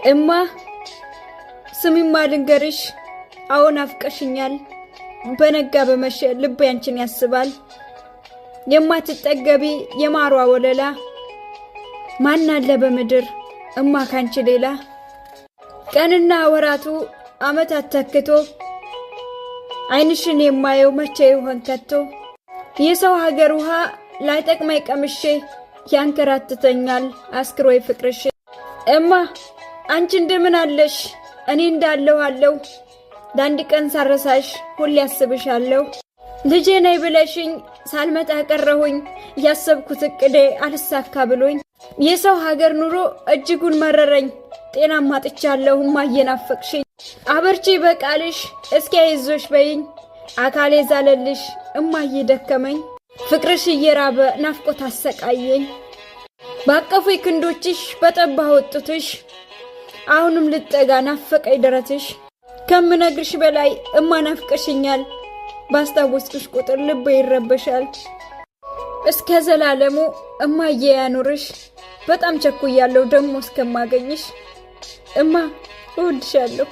እማ ስሚማ ልንገርሽ፣ አሁን አፍቀሽኛል። በነጋ በመሸ ልቤ አንቺን ያስባል። የማትጠገቢ የማሯ ወለላ ማን አለ በምድር እማ ካንቺ ሌላ? ቀንና ወራቱ ዓመታት ተክቶ ዓይንሽን የማየው መቼ ይሆን ከቶ? የሰው ሀገር ውሃ ላይጠቅመኝ ቀምሼ ያንከራትተኛል አስክሮይ ፍቅርሽ። እማ አንቺ እንደምን አለሽ? እኔ እንዳለሁ አለው። ለአንድ ቀን ሳረሳሽ ሁሌ ያስብሻለሁ። ልጄ ነይ ብለሽኝ ሳልመጣ ቀረሁኝ። ያሰብኩት እቅዴ አልሳካ ብሎኝ የሰው ሀገር ኑሮ እጅጉን መረረኝ። ጤናማ አጥቻለሁ እማዬ ናፈቅሽኝ። አበርቺ በቃልሽ እስኪ አይዞሽ በይኝ። አካሌ ዛለልሽ እማዬ ደከመኝ። ፍቅርሽ እየራበ ናፍቆት አሰቃየኝ። ባቀፉኝ ክንዶችሽ በጠባህ ወጡትሽ አሁንም ልጠጋ ናፈቀኝ ደረትሽ። ከምነግርሽ በላይ እማ ናፍቀሽኛል። ባስታወስኩሽ ቁጥር ልቤ ይረበሻል። እስከ ዘላለሙ እማዬ ያኑርሽ። በጣም ቸኩያለሁ ደሞ እስከማገኝሽ። እማ እወድሻለሁ።